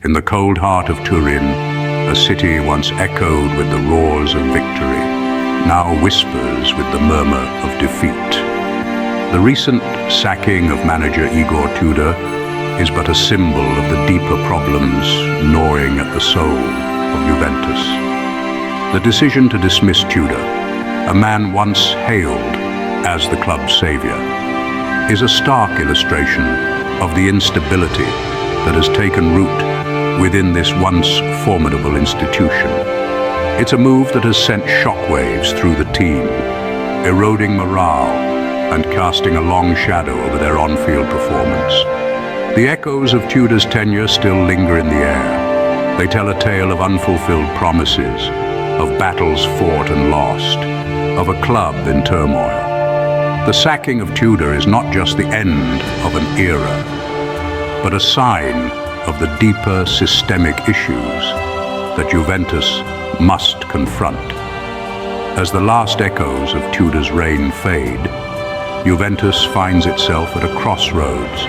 In the cold heart of Turin, a city once echoed with the roars of victory, now whispers with the murmur of defeat. The recent sacking of manager Igor Tudor is but a symbol of the deeper problems gnawing at the soul of Juventus. The decision to dismiss Tudor, a man once hailed as the club's savior, is a stark illustration of the instability that has taken root within this once formidable institution. It's a move that has sent shockwaves through the team, eroding morale and casting a long shadow over their on-field performance. The echoes of Tudor's tenure still linger in the air. They tell a tale of unfulfilled promises, of battles fought and lost, of a club in turmoil. The sacking of Tudor is not just the end of an era, but a sign of the deeper systemic issues that Juventus must confront. As the last echoes of Tudor's reign fade, Juventus finds itself at a crossroads,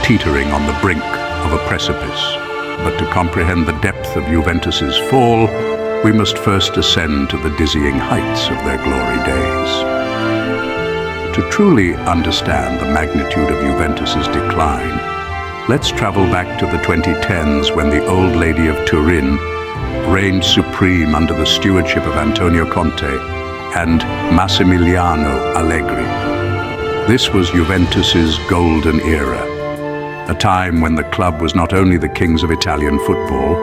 teetering on the brink of a precipice. But to comprehend the depth of Juventus's fall, we must first ascend to the dizzying heights of their glory days. To truly understand the magnitude of Juventus's decline, let's travel back to the 2010s when the old lady of Turin reigned supreme under the stewardship of Antonio Conte and Massimiliano Allegri. This was Juventus's golden era, a time when the club was not only the kings of Italian football,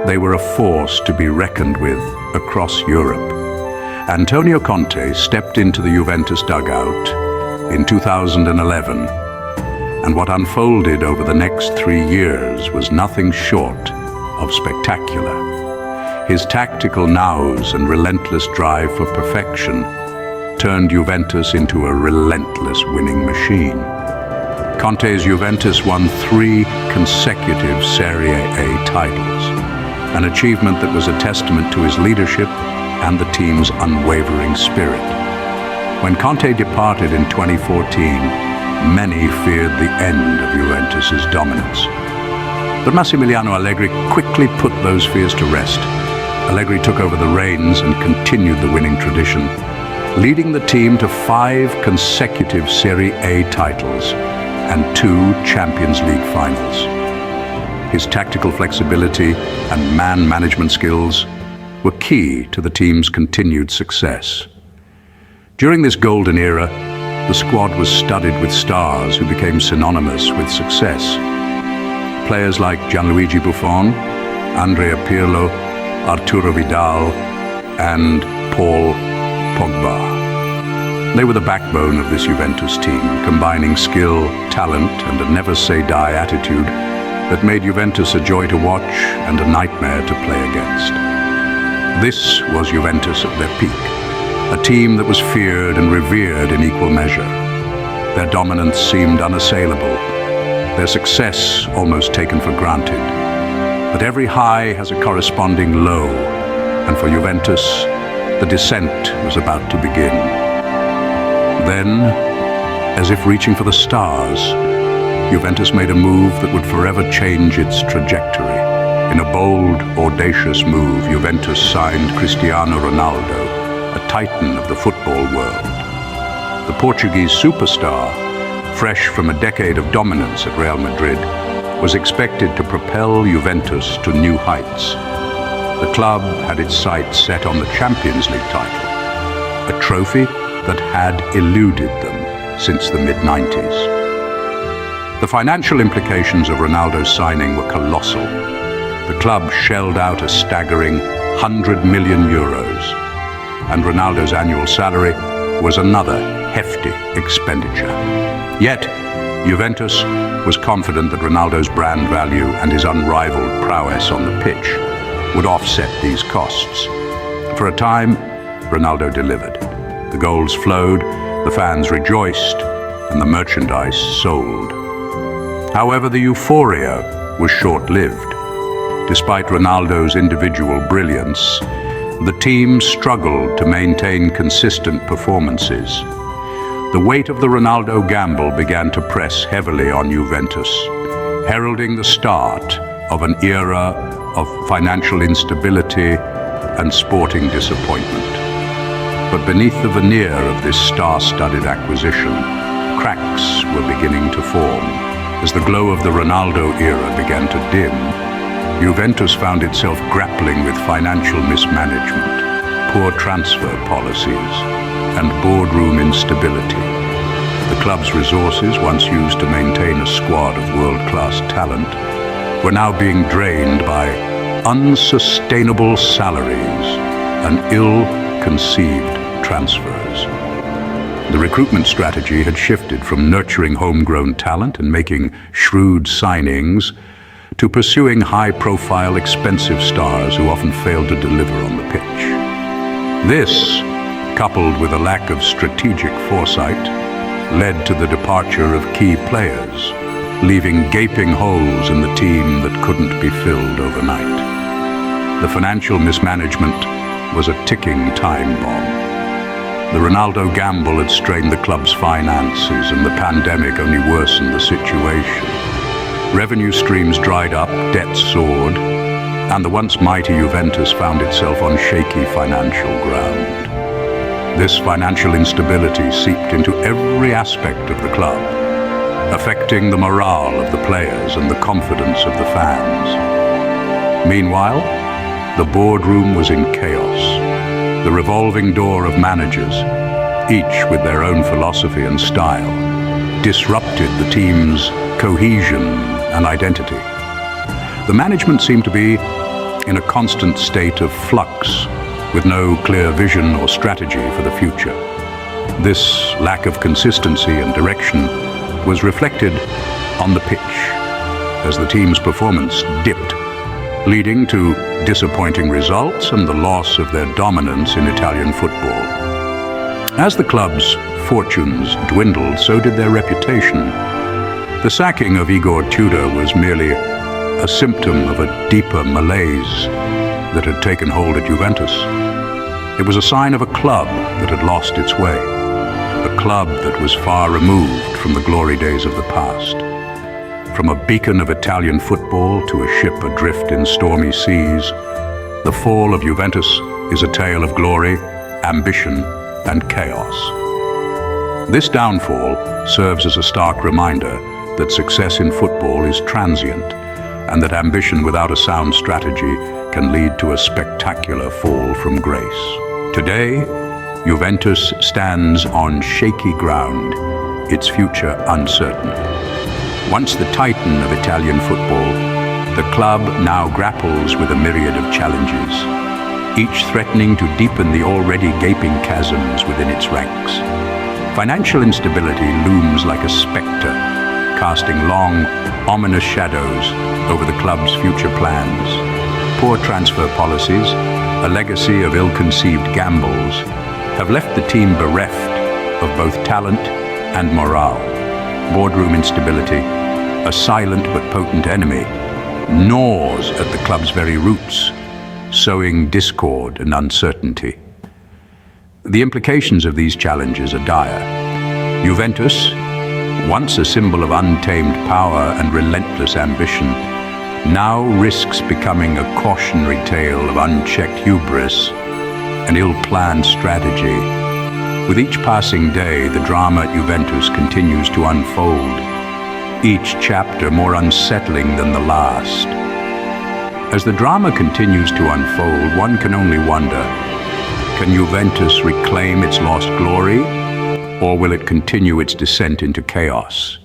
they were a force to be reckoned with across Europe. Antonio Conte stepped into the Juventus dugout in 2011, and what unfolded over the next 3 years was nothing short of spectacular. His tactical nous and relentless drive for perfection turned Juventus into a relentless winning machine. Conte's Juventus won 3 consecutive Serie A titles, an achievement that was a testament to his leadership and the team's unwavering spirit. When Conte departed in 2014, many feared the end of Juventus's dominance. But Massimiliano Allegri quickly put those fears to rest. Allegri took over the reins and continued the winning tradition, leading the team to 5 consecutive Serie A titles and 2 Champions League finals. His tactical flexibility and man management skills were key to the team's continued success. During this golden era, the squad was studded with stars who became synonymous with success. Players like Gianluigi Buffon, Andrea Pirlo, Arturo Vidal, and Paul Pogba. They were the backbone of this Juventus team, combining skill, talent, and a never-say-die attitude that made Juventus a joy to watch and a nightmare to play against. This was Juventus at their peak, a team that was feared and revered in equal measure. Their dominance seemed unassailable, their success almost taken for granted. But every high has a corresponding low, and for Juventus, the descent was about to begin. Then, as if reaching for the stars, Juventus made a move that would forever change its trajectory. In a bold, audacious move, Juventus signed Cristiano Ronaldo, a titan of the football world. The Portuguese superstar, fresh from a decade of dominance at Real Madrid, was expected to propel Juventus to new heights. The club had its sights set on the Champions League title, a trophy that had eluded them since the mid-90s. The financial implications of Ronaldo's signing were colossal. The club shelled out a staggering €100 million, and Ronaldo's annual salary was another hefty expenditure. Yet, Juventus was confident that Ronaldo's brand value and his unrivaled prowess on the pitch would offset these costs. For a time, Ronaldo delivered. The goals flowed, the fans rejoiced, and the merchandise sold. However, the euphoria was short-lived. Despite Ronaldo's individual brilliance, the team struggled to maintain consistent performances. The weight of the Ronaldo gamble began to press heavily on Juventus, heralding the start of an era of financial instability and sporting disappointment. But beneath the veneer of this star-studded acquisition, cracks were beginning to form. As the glow of the Ronaldo era began to dim, Juventus found itself grappling with financial mismanagement, poor transfer policies, and boardroom instability. The club's resources, once used to maintain a squad of world-class talent, were now being drained by unsustainable salaries and ill-conceived transfers. The recruitment strategy had shifted from nurturing homegrown talent and making shrewd signings to pursuing high-profile, expensive stars who often failed to deliver on the pitch. This, coupled with a lack of strategic foresight, led to the departure of key players, leaving gaping holes in the team that couldn't be filled overnight. The financial mismanagement was a ticking time bomb. The Ronaldo gamble had strained the club's finances, and the pandemic only worsened the situation. Revenue streams dried up, debts soared, and the once mighty Juventus found itself on shaky financial ground. This financial instability seeped into every aspect of the club, affecting the morale of the players and the confidence of the fans. Meanwhile, the boardroom was in chaos. The revolving door of managers, each with their own philosophy and style, disrupted the team's cohesion and identity. The management seemed to be in a constant state of flux, with no clear vision or strategy for the future. This lack of consistency and direction was reflected on the pitch, as the team's performance dipped, leading to disappointing results and the loss of their dominance in Italian football. As the club's fortunes dwindled, so did their reputation. The sacking of Igor Tudor was merely a symptom of a deeper malaise that had taken hold at Juventus. It was a sign of a club that had lost its way, a club that was far removed from the glory days of the past. From a beacon of Italian football to a ship adrift in stormy seas, the fall of Juventus is a tale of glory, ambition, and chaos. This downfall serves as a stark reminder that success in football is transient, and that ambition without a sound strategy can lead to a spectacular fall from grace. Today, Juventus stands on shaky ground, its future uncertain. Once the titan of Italian football, the club now grapples with a myriad of challenges, each threatening to deepen the already gaping chasms within its ranks. Financial instability looms like a specter, casting long, ominous shadows over the club's future plans. Poor transfer policies, a legacy of ill-conceived gambles, have left the team bereft of both talent and morale. Boardroom instability, a silent but potent enemy, gnaws at the club's very roots, sowing discord and uncertainty. The implications of these challenges are dire. Juventus, once a symbol of untamed power and relentless ambition, now risks becoming a cautionary tale of unchecked hubris and ill-planned strategy. With each passing day, the drama at Juventus continues to unfold, each chapter more unsettling than the last. As the drama continues to unfold, one can only wonder, can Juventus reclaim its lost glory, or will it continue its descent into chaos?